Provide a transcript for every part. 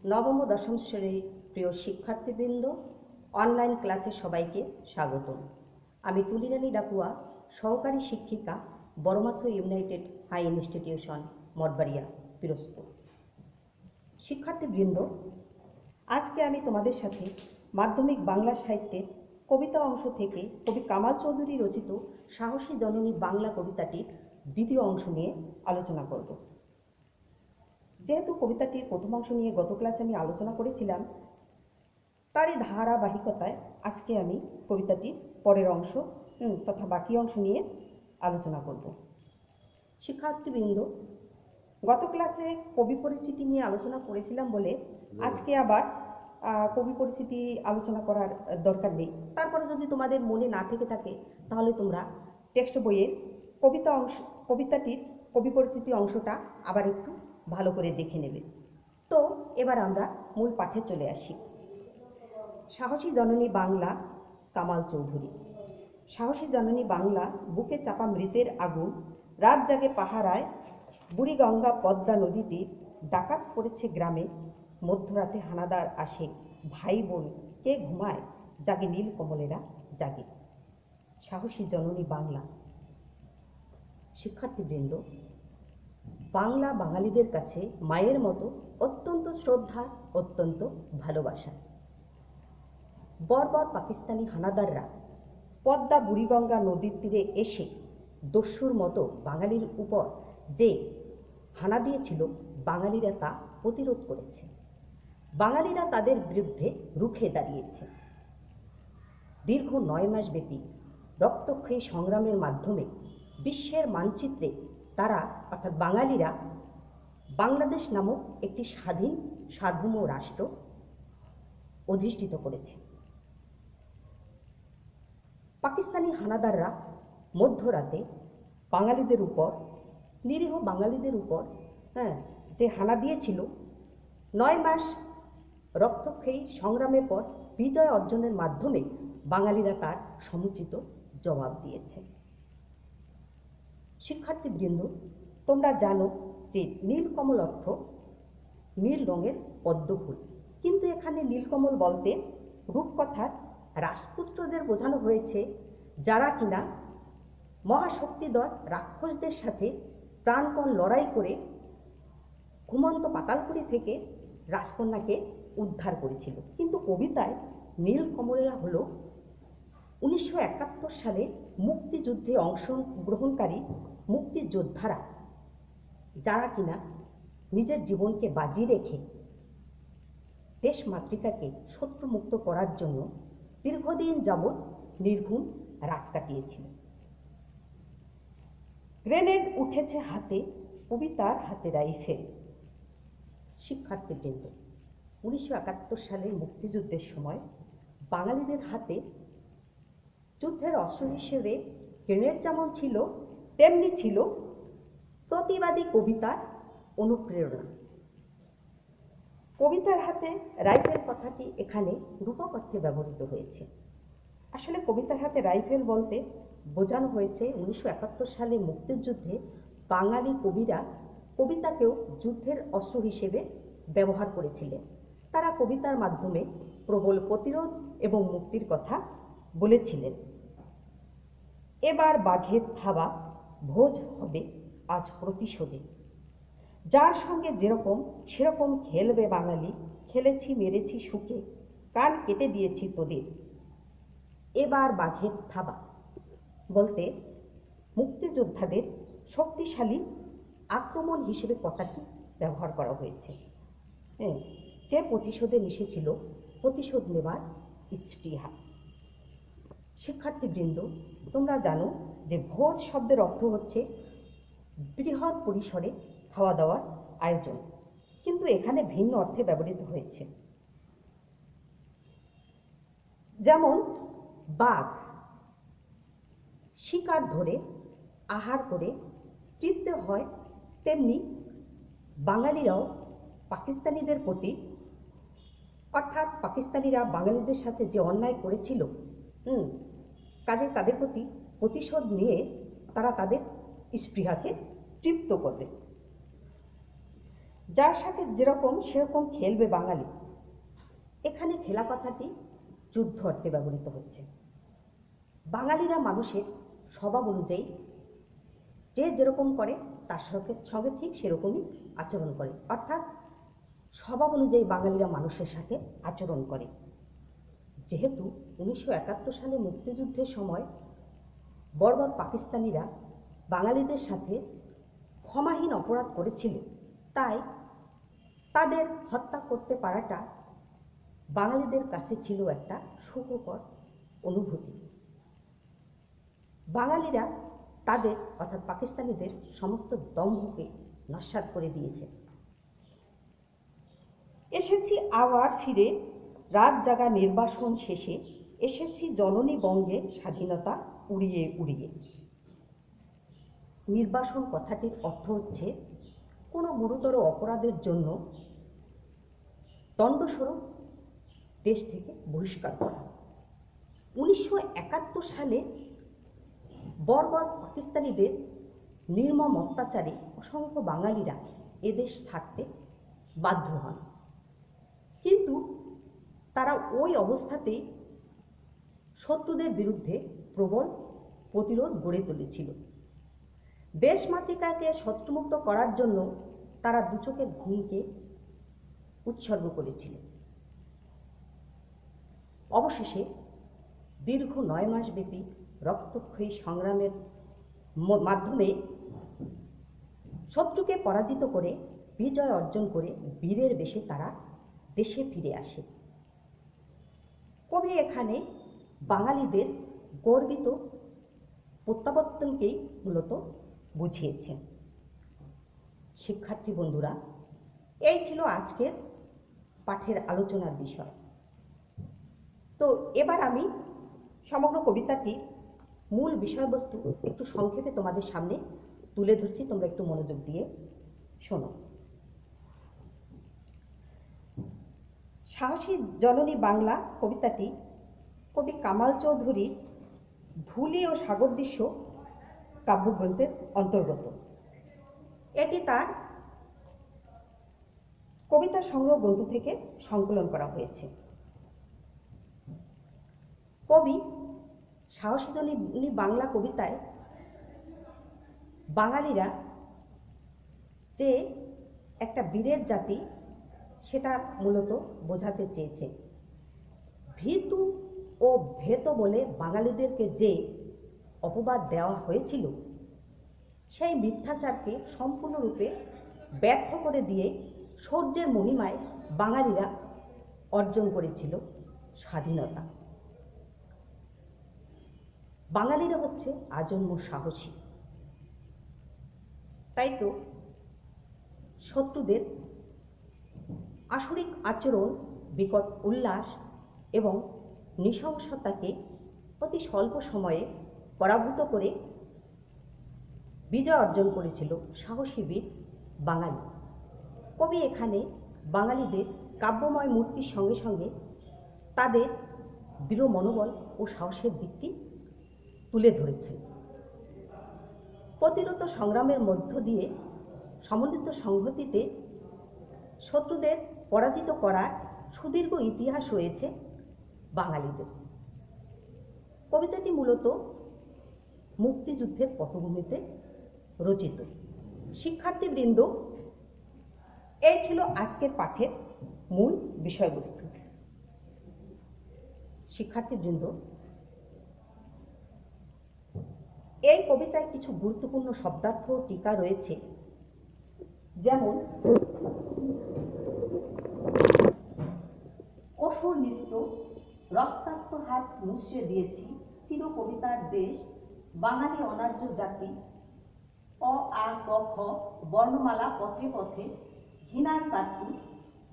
নবম ও দশম শ্রেণীর প্রিয় শিক্ষার্থীবৃন্দ, অনলাইন ক্লাসে সবাইকে স্বাগতম। আমি তুলিরানী ডাকুয়া, সহকারী শিক্ষিকা, Boromaso united high institution, Mathbaria, Pirojpur. শিক্ষার্থীবৃন্দ, আজকে আমি তোমাদের সাথে মাধ্যমিক বাংলা সাহিত্যের কবিতা অংশ থেকে কবি কামাল চৌধুরী রচিত সাহসী জননী বাংলা কবিতাটির দ্বিতীয় অংশ নিয়ে আলোচনা করব। যেহেতু কবিতাটির প্রথম অংশ নিয়ে গত ক্লাসে আমি আলোচনা করেছিলাম, তারই ধারাবাহিকতায় আজকে আমি কবিতাটির পরের অংশ তথা বাকি অংশ নিয়ে আলোচনা করব। শিক্ষার্থীবৃন্দ, গত ক্লাসে কবি পরিচিতি নিয়ে আলোচনা করেছিলাম বলে আজকে আবার কবি পরিচিতি আলোচনা করার দরকার নেই। তারপরে যদি তোমাদের মনে না থেকে থাকে তাহলে তোমরা টেক্সট বইয়ের কবিতাটির কবি পরিচিতি অংশটা আবার একটু ভালো করে দেখে নেবে। তো এবার আমরা মূল পাঠে চলে আসি। সাহসী জননী বাংলা, কামাল চৌধুরী। সাহসী জননী বাংলা, বুকে চাপা মৃতের আগুন, রাত জাগে পাহারায়, বুড়িগঙ্গা পদ্মা নদীতে ডাকাত পড়েছে গ্রামে, মধ্যরাতে হানাদার আসে, ভাই বোন কে ঘুমায়, জাগে নীল কমলেরা জাগে। সাহসী জননী বাংলা। শিক্ষার্থীবৃন্দ, বাংলা বাঙালিদের কাছে মায়ের মতো অত্যন্ত শ্রদ্ধা, অত্যন্ত ভালোবাসা। বর্বর পাকিস্তানি হানাদাররা পদ্মা বুড়িগঙ্গা নদীর তীরে এসে দস্যুর মতো বাঙালির উপর যে হানা দিয়েছিল, বাঙালিরা তা প্রতিরোধ করেছে। বাঙালিরা তাদের বিরুদ্ধে রুখে দাঁড়িয়েছে। দীর্ঘ 9 মাস ব্যাপী রক্তক্ষয়ী সংগ্রামের মাধ্যমে বিশ্বের মানচিত্রে তারা অর্থাৎ বাঙালিরা বাংলাদেশ নামক একটি স্বাধীন সার্বভৌম রাষ্ট্র অধিষ্ঠিত করেছে। পাকিস্তানি হানাদাররা মধ্যরাতে বাঙালিদের উপর, নিরীহ বাঙালিদের উপর যে হানা দিয়েছিল, 9 মাস রক্তক্ষয়ী সংগ্রামের পর বিজয় অর্জনের মাধ্যমে বাঙালিরা তার সমুচিত জবাব দিয়েছে। শিক্ষার্থীবৃন্দ, তোমরা জানো যে নীলকমল অর্থ নীল রঙের পদ্মফুল, কিন্তু এখানে নীলকমল বলতে রূপকথার রাজপুত্রদের বোঝানো হয়েছে, যারা কিনা মহাশক্তিধর রাক্ষসদের সাথে প্রাণপণ লড়াই করে ঘুমন্ত পাতালপুরী থেকে রাজকন্যাকে উদ্ধার করেছিল। কিন্তু কবিতায় নীলকমলেরা হলো 1971 সালে মুক্তিযুদ্ধে অংশগ্রহণকারী মুক্তিযোদ্ধারা, যারা কিনা নিজের জীবনকে বাজি রেখে দেশ মাতৃকাকে শত্রুমুক্ত করার জন্য দীর্ঘদিন যাবৎ নির্ঘুম রাত কাটিয়েছিল। গ্রেনেড উঠেছে হাতে, কবিতার হাতে রাইফেল। শিক্ষার্থীবৃন্দ, 1971 সালের মুক্তিযুদ্ধের সময় বাঙালিদের হাতে যুদ্ধের অস্ত্র হিসেবে গ্রেনেড যেমন ছিল, তেমনি ছিল প্রতিবাদী কবিতার অনুপ্রেরণা। কবিতার হাতে রাইফেল কথাটি এখানে রূপক অর্থে ব্যবহৃত হয়েছে। আসলে কবিতার হাতে রাইফেল বলতে বোঝানো হয়েছে 1971 সালে মুক্তিযুদ্ধে বাঙালি কবিরা কবিতাকেও যুদ্ধের অস্ত্র হিসেবে ব্যবহার করেছিলেন। তারা কবিতার মাধ্যমে প্রবল প্রতিরোধ এবং মুক্তির কথা বলেছিলেন। এবার বাঘের থাবা, ভোজ হবে আজ প্রতিশোধে, যার সঙ্গে যেরকম সেরকম খেলবে বাঙালি, খেলেছি মেরেছি সুখে, কান কেটে দিয়েছি তোদের। এবার বাঘের থাবা বলতে মুক্তিযোদ্ধাদের শক্তিশালী আক্রমণ হিসেবে কথাটি ব্যবহার করা হয়েছে। যে প্রতিশোধে মিশেছিল প্রতিশোধ নেবার স্পৃহা। শিক্ষার্থীবৃন্দ, তোমরা জানো যে ভোজ শব্দের অর্থ হচ্ছে বৃহৎ পরিসরে খাওয়া দাওয়ার আয়োজন, কিন্তু এখানে ভিন্ন অর্থে ব্যবহৃত হয়েছে। যেমন বাঘ শিকার ধরে আহার করে তৃপ্ত হয়, তেমনি বাঙালিরাও পাকিস্তানিদের প্রতি, অর্থাৎ পাকিস্তানিরা বাঙালিদের সাথে যে অন্যায় করেছিল, কাজে তাদের প্রতি প্রতিশোধ নিয়ে তারা তাদের স্পৃহাকে তৃপ্ত করবে। যার সাথে যেরকম সেরকম খেলবে বাঙালি। এখানে খেলা কথাটি যুদ্ধ অর্থে ব্যবহৃত হচ্ছে। বাঙালিরা মানুষের স্বভাব অনুযায়ী যে যেরকম করে তার সঙ্গে ঠিক সেরকমই আচরণ করে, অর্থাৎ স্বভাব অনুযায়ী বাঙালিরা মানুষের সাথে আচরণ করে। যেহেতু 1971 সালে মুক্তিযুদ্ধের সময় বর্বর পাকিস্তানিরা বাঙালিদের সাথে ক্ষমাহীন অপরাধ করেছিল, তাই তাদের হত্যা করতে পারাটা বাঙালিদের কাছে ছিল একটা সুখকর অনুভূতি। বাঙালিরা তাদের অর্থাৎ পাকিস্তানিদের সমস্ত দম্ভকে নস্যাৎ করে দিয়েছে। এসেছি আবার ফিরে রাত জাগা নির্বাসন শেষে, এসেছি জননী বঙ্গে স্বাধীনতা উড়িয়ে উড়িয়ে। নির্বাসন কথাটির অর্থ হচ্ছে কোনো গুরুতর অপরাধের জন্য দণ্ডস্বরূপ দেশ থেকে বহিষ্কার করা। 1971 সালে বর্বর পাকিস্তানিদের নির্মম অত্যাচারে অসংখ্য বাঙালিরা এদেশ ছাড়তে বাধ্য হন, কিন্তু তারা ওই অবস্থাতেই শত্রুদের বিরুদ্ধে প্রবল প্রতিরোধ গড়ে তুলেছিল। দেশমাতৃকাকে শত্রুমুক্ত করার জন্য তারা দু চোখের ঘুমকে উৎসর্গ করেছিল। অবশেষে দীর্ঘ 9 মাস ব্যাপী রক্তক্ষয়ী সংগ্রামের মাধ্যমে শত্রুকে পরাজিত করে বিজয় অর্জন করে বীরের বেশে তারা দেশে ফিরে আসে। কবি এখানে বাঙালিদের গর্বিত প্রত্যাবর্তনকেই মূলত বুঝিয়েছেন। শিক্ষার্থী বন্ধুরা, এই ছিল আজকের পাঠের আলোচনার বিষয়। তো এবার আমি সমগ্র কবিতাটির মূল বিষয়বস্তু একটু সংক্ষেপে তোমাদের সামনে তুলে ধরছি, তোমরা একটু মনোযোগ দিয়ে শোনো। সাহসী জননী বাংলা কবিতাটি কবি কামাল চৌধুরীর ধুলি ও সাগর দৃশ্য কাব্যগ্রন্থের অন্তর্গত। এটি তার কবিতা সংগ্রহ গ্রন্থ থেকে সংকলন করা হয়েছে। কবি সাহসী জননী বাংলা কবিতায় বাঙালিরা যে একটা বীরের জাতি সেটা মূলত বোঝাতে চেয়েছে। ভীতু ও ভেত বলে বাঙালিদেরকে যে অপবাদ দেওয়া হয়েছিল, সেই মিথ্যাচারকে সম্পূর্ণরূপে ব্যর্থ করে দিয়ে শৌর্যের মহিমায় বাঙালিরা অর্জন করেছিল স্বাধীনতা। বাঙালিরা হচ্ছে আজন্ম সাহসী, তাই তো শত্রুদের আসরিক আচরণ, বিকট উল্লাস এবং নৃশংসতাকে অতি স্বল্প সময়ে পরাভূত করে বিজয় অর্জন করেছিল সাহসী বীর বাঙালি। কবি এখানে বাঙালিদের কাব্যময় মূর্তির সঙ্গে সঙ্গে তাদের দৃঢ় মনোবল ও সাহসের দিকটি তুলে ধরেছেন। প্রতিরত সংগ্রামের মধ্য দিয়ে সমন্বিত সংহতিতে শত্রুদের পরাজিত করার সুদীর্ঘ ইতিহাস রয়েছে বাঙালিদের। কবিতাটি মূলত মুক্তিযুদ্ধের পটভূমিতে রচিত। শিক্ষার্থীবৃন্দ, এই ছিল আজকের পাঠের মূল বিষয়বস্তু। শিক্ষার্থীবৃন্দ, এই কবিতায় কিছু গুরুত্বপূর্ণ শব্দার্থ ও টিকা রয়েছে, যেমন অসুর নৃত্য, রক্তাক্ত হাত মুছিয়ে দিয়েছি, চির কবিতার দেশ, বাঙালি অনার্য জাতি, অ আ ক খ বর্ণমালা পথে পথে, ঘৃণার কার্তুস,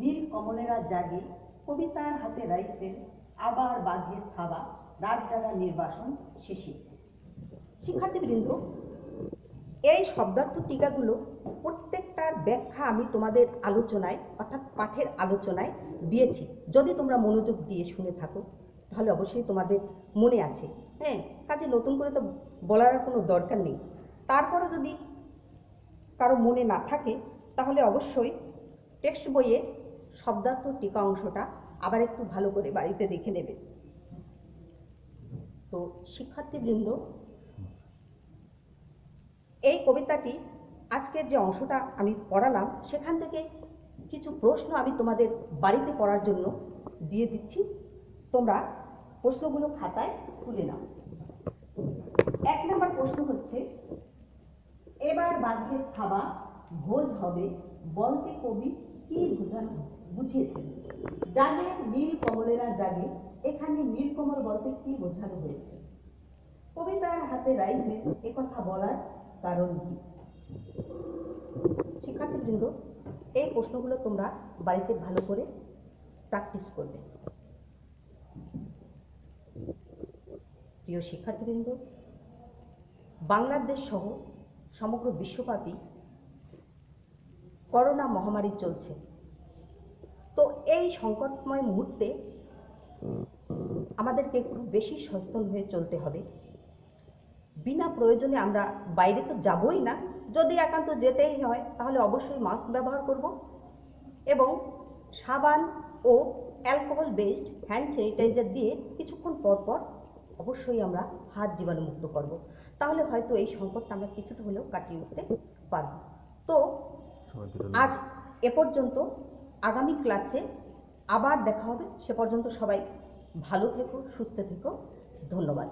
নীল কমলেরা জাগে, কবিতার হাতে রাইফেল, আবার বাঘের থাবা, রাত জাগা নির্বাসন শেষে। শিক্ষার্থীবৃন্দ, এই শব্দার্থ টিকাগুলো প্রত্যেকটার ব্যাখ্যা আমি তোমাদের আলোচনায় অর্থাৎ পাঠের আলোচনায় দিয়েছি। যদি তোমরা মনোযোগ দিয়ে শুনে থাকো তাহলে অবশ্যই তোমাদের মনে আছে। কাজে নতুন করে তো বলার কোনো দরকার নেই। তারপরও যদি কারো মনে না থাকে তাহলে অবশ্যই টেক্সট বইয়ে শব্দার্থ টিকা অংশটা আবার একটু ভালো করে বাড়িতে দেখে নেবে। তো শিক্ষার্থীবৃন্দ, এই কবিতাটি আজকের যে অংশটা আমি পড়ালাম সেখান থেকে কিছু প্রশ্ন আমি তোমাদের বাড়িতে পড়ার জন্য দিয়ে দিচ্ছি। তোমরা প্রশ্নগুলো খাতায় তুলে নাও। 1 নম্বর প্রশ্ন হচ্ছে, এবার বাঘের খাওয়া ভোজ হবে বলতে কবি কি বুঝিয়েছেন? জাগে নীল কমলেরা জাগে, এখানে নীল কমল বলতে কি বোঝানো হয়েছে? কবিতার হাতে রাইফেল, একথা বলার কারণ কি? শিক্ষার্থীবৃন্দ, এই প্রশ্নগুলো তোমরা বাড়িতে ভালো করে প্র্যাকটিস করবে। প্রিয় শিক্ষার্থীবৃন্দ, বাংলাদেশ সহ সমগ্র বিশ্বব্যাপী করোনা মহামারী চলছে। তো এই সংকটময় মুহূর্তে আমাদেরকে একটু বেশি সচেতন হয়ে চলতে হবে। বিনা প্রয়োজনে আমরা বাইরে তো যাবই না, যদি একান্ত যেতেই হয় তাহলে অবশ্যই মাস্ক ব্যবহার করব এবং সাবান ও অ্যালকোহল বেসড হ্যান্ড স্যানিটাইজার দিয়ে কিছুক্ষণ পর পর অবশ্যই আমরা হাত জীবাণুমুক্ত করব। তাহলে হয়তো এই সংকটটা আমরা কিছুটা হলেও কাটিয়ে উঠতে পারব। তো আজ এ পর্যন্ত, আগামী ক্লাসে আবার দেখা হবে। সে পর্যন্ত সবাই ভালো থেকো, সুস্থ থেকো। ধন্যবাদ।